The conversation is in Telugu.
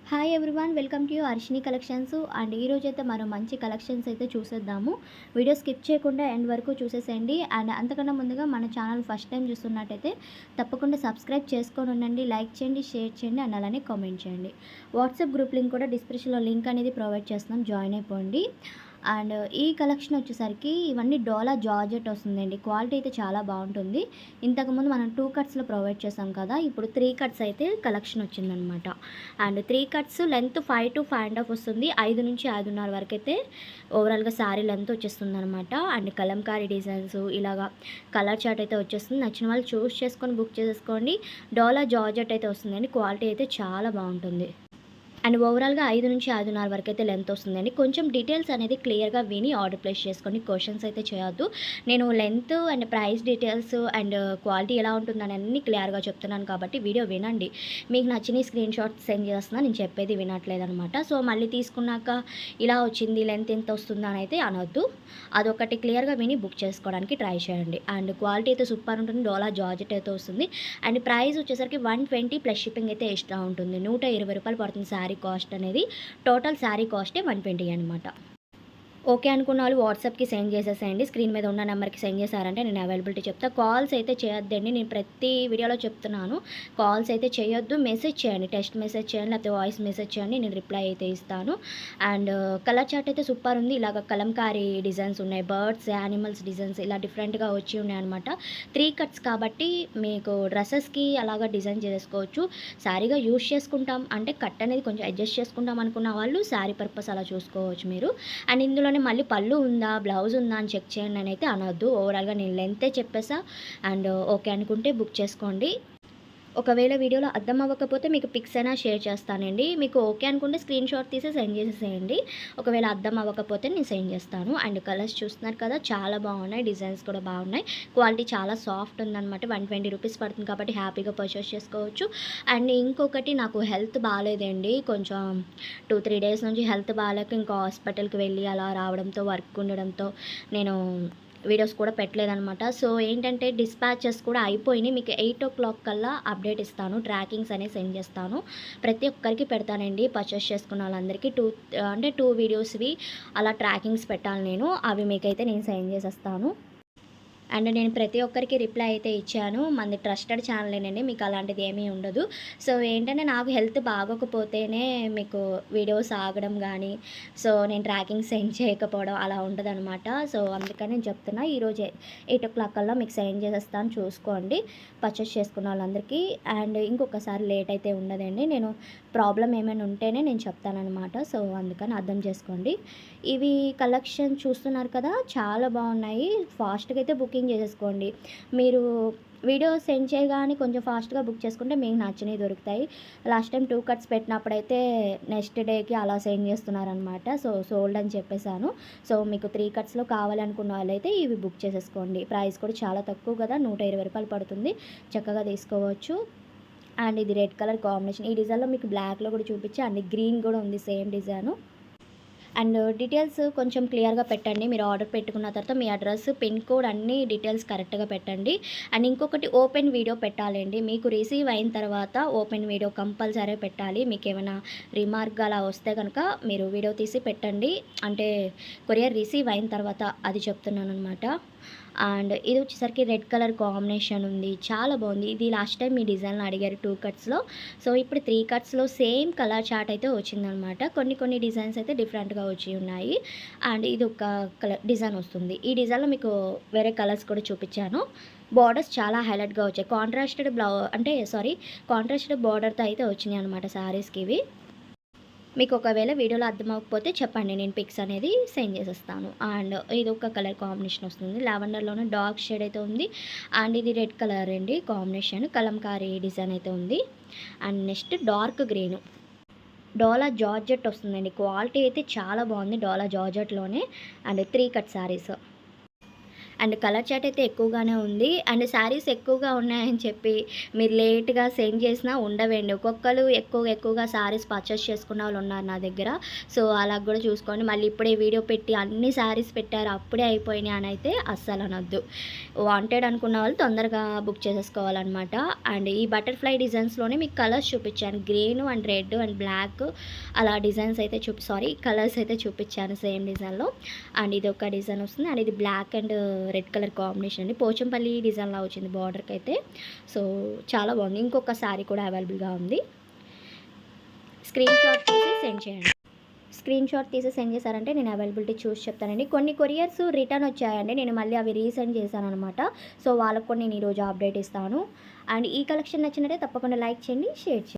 Hi everyone, welcome to Arshini collections. And ఈ రోజు అయితే మనం మంచి కలెక్షన్స్ అయితే చూసేద్దాము. వీడియో స్కిప్ చేయకుండా ఎండ్ వరకు చూసేసేయండి. అండ్ అంతకన్నా ముందుగా మన ఛానల్ ఫస్ట్ టైం చూస్తున్నట్టయితే తప్పకుండా సబ్స్క్రైబ్ చేసుకొని ఉండండి, లైక్ చేయండి, షేర్ చేయండి, అండ్ అలానే కామెంట్ చేయండి. వాట్సాప్ గ్రూప్ లింక్ కూడా డిస్క్రిప్షన్లో లింక్ అనేది ప్రొవైడ్ చేస్తున్నాం, జాయిన్ అయిపోండి. అండ్ ఈ కలెక్షన్ వచ్చేసరికి ఇవన్నీ డోలా జార్జెట్ వస్తుందండి. క్వాలిటీ అయితే చాలా బాగుంటుంది. ఇంతకుముందు మనం 2 కట్స్లో ప్రొవైడ్ చేసాం కదా, ఇప్పుడు 3 కట్స్ అయితే కలెక్షన్ వచ్చిందనమాట. అండ్ 3 కట్స్ లెంత్ 5 to 5.5 వస్తుంది. 5 నుంచి 5.5 వరకు అయితే ఓవరాల్గా శారీ లెంత్ వచ్చేస్తుంది అనమాట. అండ్ కలంకారీ డిజైన్స్ ఇలాగా కలర్ చార్ట్ అయితే వచ్చేస్తుంది. నచ్చిన వాళ్ళు చూస్ చేసుకొని బుక్ చేసేసుకోండి. డోలా జార్జెట్ అయితే వస్తుందండి. క్వాలిటీ అయితే చాలా బాగుంటుంది. అండ్ ఓవరాల్గా 5 నుంచి 5.5 వరకు అయితే లెంత్ వస్తుందండి. కొంచెం డీటెయిల్స్ అనేది క్లియర్గా విని ఆర్డర్ ప్లేస్ చేసుకోండి. క్వశ్చన్స్ అయితే చేయొద్దు. నేను length and price details and quality ఎలా ఉంటుందని అన్నీ క్లియర్గా చెప్తున్నాను కాబట్టి వీడియో వినండి. మీకు నచ్చిన స్క్రీన్ షాట్ సెండ్ చేస్తున్నా, నేను చెప్పేది వినట్లేదనమాట. సో మళ్ళీ తీసుకున్నాక ఇలా వచ్చింది లెంత్ ఎంత వస్తుందా అని అయితే అనొద్దు. అదొకటి క్లియర్గా విని బుక్ చేసుకోవడానికి ట్రై చేయండి. అండ్ క్వాలిటీ అయితే సూపర్ ఉంటుంది. డోలా జార్జెట్ అయితే వస్తుంది. అండ్ ప్రైస్ వచ్చేసరికి 120 ప్లస్ షిప్పింగ్ అయితే ఎక్స్ట్రా ఉంటుంది. 120 రూపాయలు పడుతుంది శారీ కాస్ట్ అనేది. టోటల్ శారీ కాస్టే 120 అనమాట. ఓకే అనుకున్న వాళ్ళు వాట్సాప్కి సెండ్ చేసేసేయండి. స్క్రీన్ మీద ఉన్న నెంబర్కి సెండ్ చేశారంటే నేను అవైలబిలిటీ చెప్తా. కాల్స్ అయితే చేయొద్దండి, నేను ప్రతి వీడియోలో చెప్తున్నాను. కాల్స్ అయితే చేయొద్దు. మెసేజ్ చేయండి, టెక్స్ట్ మెసేజ్ చేయండి, లేకపోతే వాయిస్ మెసేజ్ చేయండి, నేను రిప్లై అయితే ఇస్తాను. అండ్ కలర్ చార్ట్ అయితే సూపర్ ఉంది. ఇలాగ కలంకారీ డిజైన్స్ ఉన్నాయి, బర్డ్స్, యానిమల్స్ డిజైన్స్ ఇలా డిఫరెంట్గా వచ్చి ఉన్నాయి అనమాట. 3 కట్స్ కాబట్టి మీకు డ్రెస్సెస్కి అలాగా డిజైన్ చేసుకోవచ్చు. శారీగా యూజ్ చేసుకుంటాం అంటే కట్ అనేది కొంచెం అడ్జస్ట్ చేసుకుంటాం అనుకున్న వాళ్ళు శారీ పర్పస్ అలా చూసుకోవచ్చు మీరు. అండ్ ఇందులో మళ్ళీ పళ్ళు ఉందా, బ్లౌజ్ ఉందా అని చెక్ చేయండి అని అయితే అనొద్దు. ఓవరాల్గా నేను లెంతే చెప్పేసా. అండ్ ఓకే అనుకుంటే బుక్ చేసుకోండి. ఒకవేళ వీడియోలో అర్థం అవ్వకపోతే మీకు పిక్స్ అయినా షేర్ చేస్తానండి. మీకు ఓకే అనుకుంటే స్క్రీన్ షాట్ తీసి సెండ్ చేసేసేయండి. ఒకవేళ అర్థం అవ్వకపోతే నేను సెండ్ చేస్తాను. అండ్ కలర్స్ చూస్తున్నారు కదా, చాలా బాగున్నాయి. డిజైన్స్ కూడా బాగున్నాయి. క్వాలిటీ చాలా సాఫ్ట్ ఉందన్నమాట. 120 రూపీస్ పడుతుంది కాబట్టి హ్యాపీగా పర్చేస్ చేసుకోవచ్చు. అండ్ ఇంకొకటి, నాకు హెల్త్ బాగాలేదండి. కొంచెం 2-3 డేస్ నుంచి హెల్త్ బాగాలేక ఇంకా హాస్పిటల్కి వెళ్ళి అలా రావడంతో, వర్క్ ఉండడంతో నేను వీడియోస్ కూడా పెట్టలేదనమాట. సో ఏంటంటే డిస్పాచెస్ కూడా అయిపోయినాయి. మీకు 8 o'clock కల్లా అప్డేట్ ఇస్తాను. ట్రాకింగ్స్ అనేవి సెండ్ చేస్తాను. ప్రతి ఒక్కరికి పెడతానండి. పర్చేస్ చేసుకున్న వాళ్ళందరికీ 2 వీడియోస్వి అలా ట్రాకింగ్స్ పెట్టాలి నేను. అవి మీకైతే నేను సెండ్ చేసేస్తాను. అండ్ నేను ప్రతి ఒక్కరికి రిప్లై అయితే ఇచ్చాను. మనది ట్రస్టెడ్ ఛానలేనండి, మీకు అలాంటిది ఏమీ ఉండదు. సో ఏంటంటే నాకు హెల్త్ బాగోకపోతేనే మీకు వీడియోస్ ఆగడం కానీ, సో నేను ట్రాకింగ్ సెండ్ చేయకపోవడం అలా ఉండదనమాట. సో అందుకని నేను చెప్తున్నా. ఈరోజు 8 o'clock కల్లా మీకు సెండ్ చేసేస్తాను, చూసుకోండి పర్చేస్ చేసుకున్న వాళ్ళందరికీ. అండ్ ఇంకొకసారి లేట్ అయితే ఉండదండి. నేను ప్రాబ్లం ఏమైనా ఉంటేనే నేను చెప్తానమాట. సో అందుకని అర్థం చేసుకోండి. ఇవి కలెక్షన్ చూస్తున్నారు కదా, చాలా బాగున్నాయి. ఫాస్ట్గా అయితే బుకింగ్ చేసేసుకోండి. మీరు వీడియో సెండ్ చేయగానే కొంచెం ఫాస్ట్గా బుక్ చేసుకుంటే మీకు నచ్చినవి దొరుకుతాయి. లాస్ట్ టైం 2 కట్స్ పెట్టినప్పుడైతే నెక్స్ట్ డేకి అలా సెండ్ చేస్తున్నారనమాట. సో సోల్డ్ అని చెప్పేశాను. సో మీకు 3 కట్స్లో కావాలనుకున్న వాళ్ళైతే ఇవి బుక్ చేసేసుకోండి. ప్రైస్ కూడా చాలా తక్కువ కదా, 120 రూపాయలు పడుతుంది. చక్కగా తీసుకోవచ్చు. అండ్ ఇది రెడ్ కలర్ కాంబినేషన్. ఈ డిజైన్లో మీకు బ్లాక్లో కూడా చూపించి, అండ్ గ్రీన్ కూడా ఉంది సేమ్ డిజైను. అండ్ డీటెయిల్స్ కొంచెం క్లియర్గా పెట్టండి. మీరు ఆర్డర్ పెట్టుకున్న తర్వాత మీ అడ్రస్, పిన్ కోడ్ అన్ని డీటెయిల్స్ కరెక్ట్గా పెట్టండి. అండ్ ఇంకొకటి, ఓపెన్ వీడియో పెట్టాలండి. మీకు రిసీవ్ అయిన తర్వాత ఓపెన్ వీడియో కంపల్సరీ పెట్టాలి. మీకు ఏమైనా రిమార్క్ అలా వస్తే కనుక మీరు వీడియో తీసి పెట్టండి. అంటే కొరియర్ రిసీవ్ అయిన తర్వాత అది చెప్తున్నాను అనమాట. అండ్ ఇది వచ్చేసరికి రెడ్ కలర్ కాంబినేషన్ ఉంది, చాలా బాగుంది. ఇది లాస్ట్ టైం మీ డిజైన్లో అడిగారు 2 కట్స్లో. సో ఇప్పుడు 3 కట్స్లో సేమ్ కలర్ చార్ట్ అయితే వచ్చిందనమాట. కొన్ని డిజైన్స్ అయితే డిఫరెంట్గా వచ్చి ఉన్నాయి. అండ్ ఇది ఒక కలర్ డిజైన్ వస్తుంది. ఈ డిజైన్లో మీకు వేరే కలర్స్ కూడా చూపించాను. బార్డర్స్ చాలా హైలైట్గా వచ్చాయి. కాంట్రాస్టెడ్ బార్డర్తో అయితే వచ్చినాయి అనమాట శారీస్కి ఇవి. మీకు ఒకవేళ వీడియోలో అర్థం అవ్వకపోతే చెప్పండి, నేను పిక్స్ అనేది సెండ్ చేసేస్తాను. అండ్ ఇది ఒక కలర్ కాంబినేషన్ వస్తుంది. లావెండర్లోనే డార్క్ షేడ్ అయితే ఉంది. అండ్ ఇది రెడ్ కలర్ అండి కాంబినేషన్. కలంకారీ డిజైన్ అయితే ఉంది. And next dark green dola georgette వస్తుందండి. క్వాలిటీ అయితే చాలా బాగుంది డోలా జార్జెట్లోనే. And 3 cut sarees. And colour chart అయితే ఎక్కువగానే ఉంది. అండ్ శారీస్ ఎక్కువగా ఉన్నాయని చెప్పి మీరు లేట్‌గా సెండ్ చేసినా ఉండవండి. ఒక్కొక్కళ్ళు ఎక్కువగా శారీస్ పర్చేస్ చేసుకున్న వాళ్ళు ఉన్నారు నా దగ్గర. సో, అలా కూడా చూసుకోండి. మళ్ళీ ఇప్పుడే వీడియో పెట్టి అన్ని శారీస్ పెట్టారు అప్పుడే అయిపోయినాయి అని అయితే అస్సలు అనొద్దు. వాంటెడ్ అనుకున్న వాళ్ళు తొందరగా బుక్ చేసేసుకోవాలన్నమాట. అండ్ ఈ బటర్‌ఫ్లై డిజైన్స్‌లోనే మీకు కలర్స్ చూపించాను. Green and red and black అలా డిజైన్స్ అయితే కలర్స్ అయితే చూపించాను సేమ్ డిజైన్‌లో. అండ్ ఇది ఒక డిజైన్ వస్తుంది. అండ్ ఇది black and red colour combination అండి. పోచంపల్లి డిజైన్‌లా వచ్చింది బార్డర్‌కి అయితే. సో, చాలా బాగుంది. ఇంకొక శారీ కూడా అవైలబుల్‌గా ఉంది. స్క్రీన్ షాట్ తీసి సెండ్ చేయండి. స్క్రీన్ షాట్ తీసి సెండ్ చేశారంటే నేను అవైలబిలిటీ చూసి చెప్తానండి. కొన్ని కొరియర్స్ రిటర్న్ వచ్చాయండి. నేను మళ్ళీ అవి రీసెండ్ చేశాననమాట. సో, వాళ్ళకి కూడా నేను ఈరోజు అప్డేట్ ఇస్తాను. అండ్ ఈ కలెక్షన్ నచ్చినట్లయితే తప్పకుండా లైక్ చేయండి, షేర్ చేయండి.